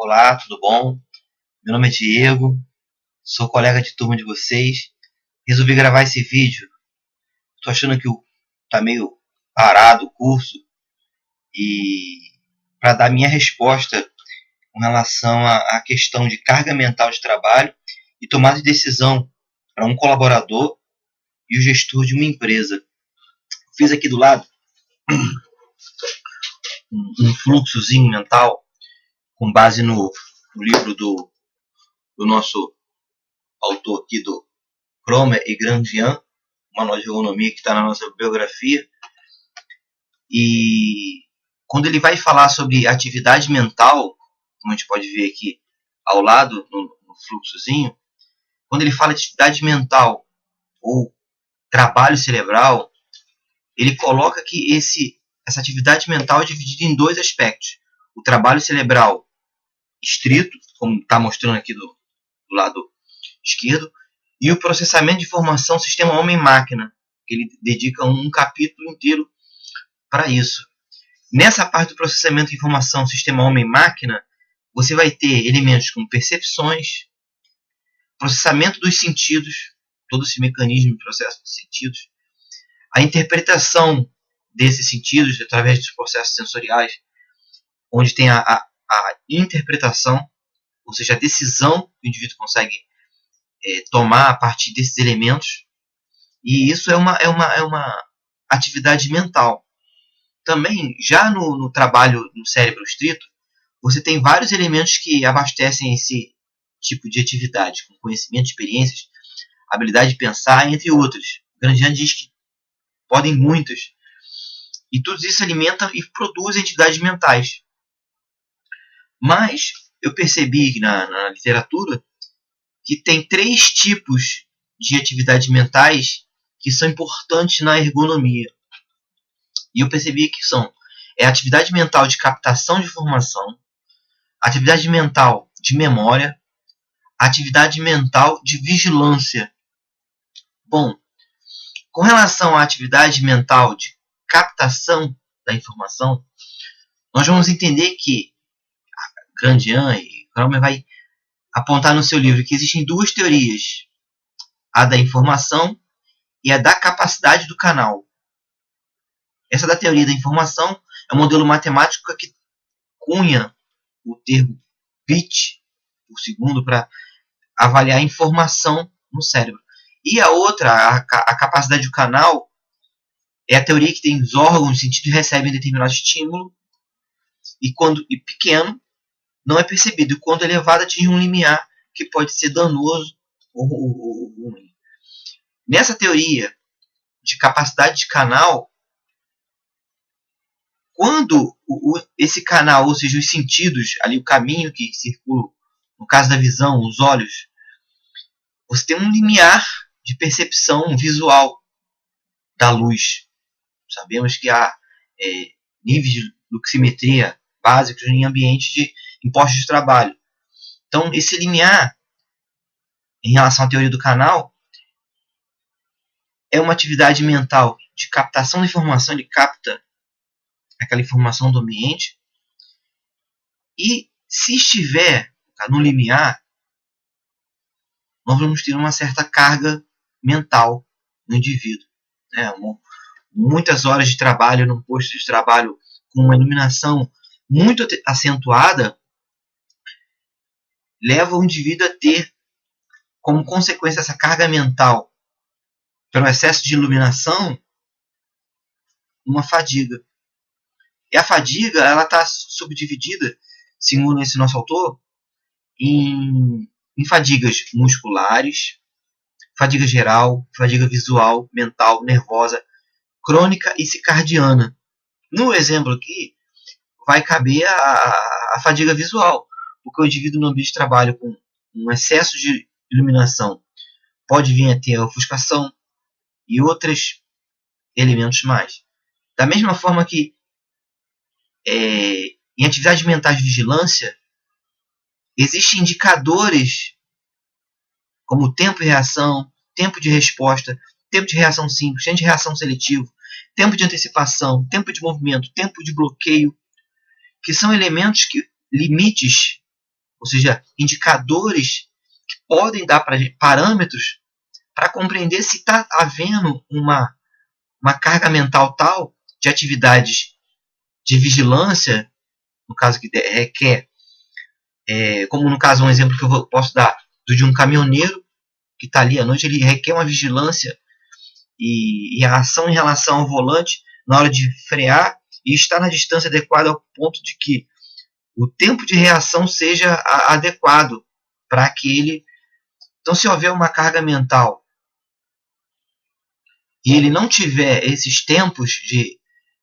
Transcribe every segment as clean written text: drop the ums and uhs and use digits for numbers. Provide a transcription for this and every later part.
Olá, tudo bom? Meu nome é Diego, sou colega de turma de vocês. Resolvi gravar esse vídeo. Tô achando que tá meio parado o curso e para dar minha resposta com relação à questão de carga mental de trabalho e tomada de decisão para um colaborador e o gestor de uma empresa. Fiz aqui do lado um fluxozinho mental com base no livro do nosso autor aqui, do Cromer e Grandjean, manual de ergonomia que está na nossa biografia. E quando ele vai falar sobre atividade mental, como a gente pode ver aqui ao lado no fluxozinho, quando ele fala de atividade mental ou trabalho cerebral, ele coloca que essa atividade mental é dividida em dois aspectos: o trabalho cerebral estrito, como está mostrando aqui do lado esquerdo, e o processamento de informação sistema homem-máquina, que ele dedica um capítulo inteiro para isso. Nessa parte do processamento de informação sistema homem-máquina, você vai ter elementos como percepções, processamento dos sentidos, todo esse mecanismo de processo de sentidos, a interpretação desses sentidos através dos processos sensoriais, onde tem a interpretação, ou seja, a decisão que o indivíduo consegue tomar a partir desses elementos, e isso é uma atividade mental. Também, já no trabalho no cérebro estrito, você tem vários elementos que abastecem esse tipo de atividade, com conhecimento, experiências, habilidade de pensar, entre outros. Grandjean diz que podem muitas. E tudo isso alimenta e produz entidades mentais. Mas eu percebi na literatura que tem 3 tipos de atividades mentais que são importantes na ergonomia. E eu percebi que são a atividade mental de captação de informação, atividade mental de memória, atividade mental de vigilância. Bom, com relação à atividade mental de captação da informação, nós vamos entender que Grandjean e Cromer vai apontar no seu livro que existem 2 teorias: a da informação e a da capacidade do canal. Essa da teoria da informação é um modelo matemático que cunha o termo bit por segundo para avaliar a informação no cérebro. E a outra, a capacidade do canal, é a teoria que tem os órgãos de sentido recebem determinado estímulo e quando pequeno não é percebido, e quando elevado atinge um limiar que pode ser danoso ou ruim. Nessa teoria de capacidade de canal, quando esse canal, ou seja, os sentidos, ali o caminho que circula, no caso da visão, os olhos, você tem um limiar de percepção visual da luz. Sabemos que há níveis de luximetria básicos em ambientes em postos de trabalho. Então, esse limiar, em relação à teoria do canal, é uma atividade mental de captação de informação. Ele capta aquela informação do ambiente, e se estiver no limiar, nós vamos ter uma certa carga mental no indivíduo. Muitas horas de trabalho num posto de trabalho com uma iluminação muito acentuada leva o indivíduo a ter, como consequência dessa carga mental, pelo excesso de iluminação, uma fadiga. E a fadiga está subdividida, segundo esse nosso autor, em fadigas musculares, fadiga geral, fadiga visual, mental, nervosa, crônica e cicardiana. No exemplo aqui, vai caber a fadiga visual, porque o indivíduo no ambiente de trabalho com um excesso de iluminação pode vir a ter a ofuscação e outros elementos mais. Da mesma forma que em atividades mentais de vigilância, existem indicadores como tempo de reação, tempo de resposta, tempo de reação simples, tempo de reação seletivo, tempo de antecipação, tempo de movimento, tempo de bloqueio, que são elementos limites ou seja, indicadores que podem dar para parâmetros para compreender se está havendo uma carga mental tal de atividades de vigilância, no caso que requer, como no caso um exemplo que eu posso dar, do de um caminhoneiro que está ali à noite, ele requer uma vigilância e a ação em relação ao volante na hora de frear e estar na distância adequada ao ponto de que o tempo de reação seja adequado para aquele. Então, se houver uma carga mental e ele não tiver esses tempos,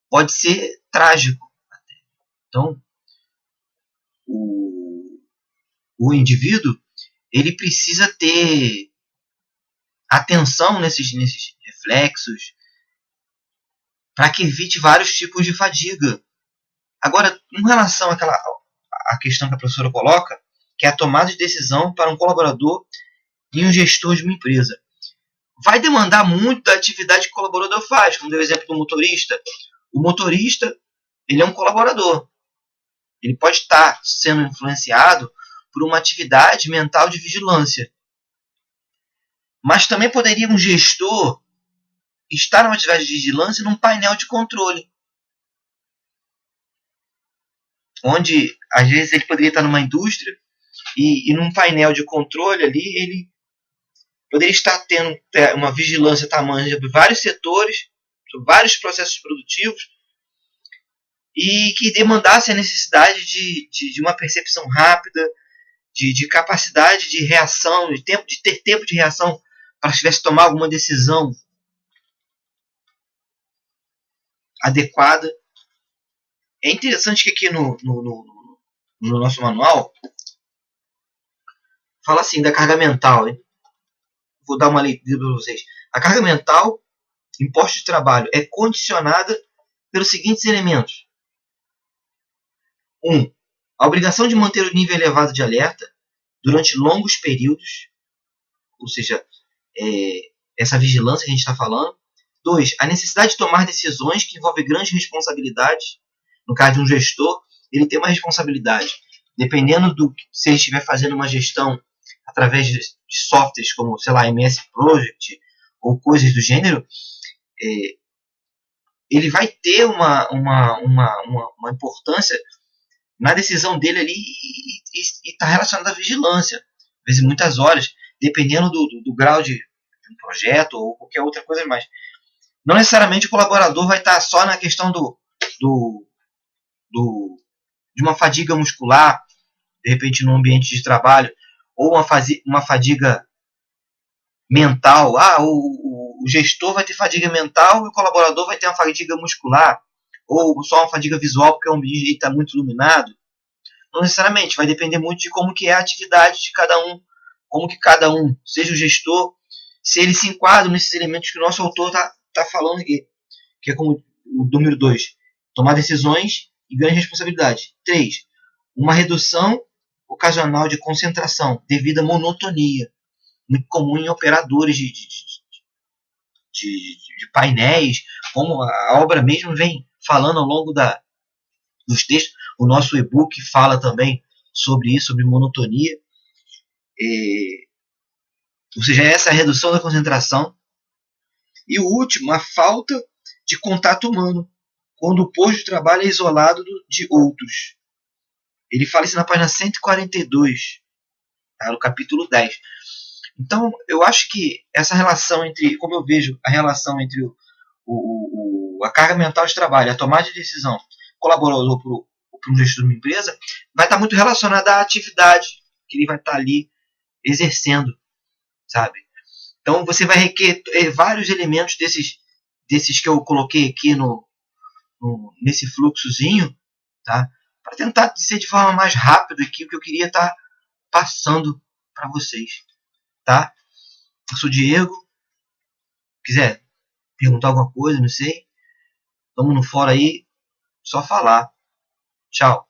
pode ser trágico. Então, o indivíduo ele precisa ter atenção nesses reflexos para que evite vários tipos de fadiga. Agora, em relação à questão que a professora coloca, que é a tomada de decisão para um colaborador e um gestor de uma empresa. Vai demandar muito da atividade que o colaborador faz, como deu o exemplo do motorista. O motorista, ele é um colaborador. Ele pode estar sendo influenciado por uma atividade mental de vigilância. Mas também poderia um gestor estar numa atividade de vigilância num painel de controle. Onde, às vezes, ele poderia estar numa indústria e num painel de controle ali, ele poderia estar tendo uma vigilância tamanha sobre vários setores, sobre vários processos produtivos, e que demandasse a necessidade de uma percepção rápida, de capacidade de reação, de ter tempo de reação para se tivesse tomar alguma decisão adequada. É interessante que aqui no nosso manual fala assim da carga mental. Hein? Vou dar uma leitura para vocês. A carga mental em posto de trabalho é condicionada pelos seguintes elementos. 1. A obrigação de manter o nível elevado de alerta durante longos períodos, ou seja, essa vigilância que a gente está falando. 2. A necessidade de tomar decisões que envolvem grandes responsabilidades. No caso de um gestor, ele tem uma responsabilidade. Dependendo se ele estiver fazendo uma gestão através de softwares como, sei lá, MS Project ou coisas do gênero, ele vai ter uma importância na decisão dele ali e está relacionado à vigilância. Às vezes, muitas horas, dependendo do grau de um projeto ou qualquer outra coisa mais. Não necessariamente o colaborador vai estar só na questão de uma fadiga muscular, de repente no ambiente de trabalho, ou uma fadiga mental. O gestor vai ter fadiga mental e o colaborador vai ter uma fadiga muscular, ou só uma fadiga visual porque o ambiente está muito iluminado. Não necessariamente, vai depender muito de como que é a atividade de cada um, como que cada um, seja o gestor, se ele se enquadra nesses elementos que o nosso autor está falando aqui, que é como o número 2, tomar decisões e grande responsabilidade. 3, uma redução ocasional de concentração devido à monotonia, muito comum em operadores de painéis, como a obra mesmo vem falando ao longo dos textos. O nosso e-book fala também sobre isso, sobre monotonia. Ou seja, essa é a redução da concentração. E o último, a falta de contato humano, quando o posto de trabalho é isolado de outros. Ele fala isso na página 142, tá? No capítulo 10. Então, eu acho que essa relação entre, como eu vejo a relação entre a carga mental de trabalho, a tomada de decisão, colaborador para um gestor de uma empresa, vai estar muito relacionada à atividade que ele vai estar ali exercendo, sabe? Então, você vai requerer vários elementos desses que eu coloquei aqui nesse fluxozinho, tá? Para tentar dizer de forma mais rápida aqui o que eu queria estar passando para vocês, tá? Eu sou o Diego. Quiser perguntar alguma coisa, não sei, estamos no fórum aí, só falar. Tchau.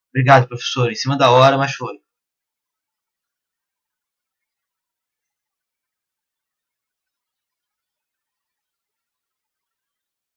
Obrigado, professor. Em cima da hora, mas foi.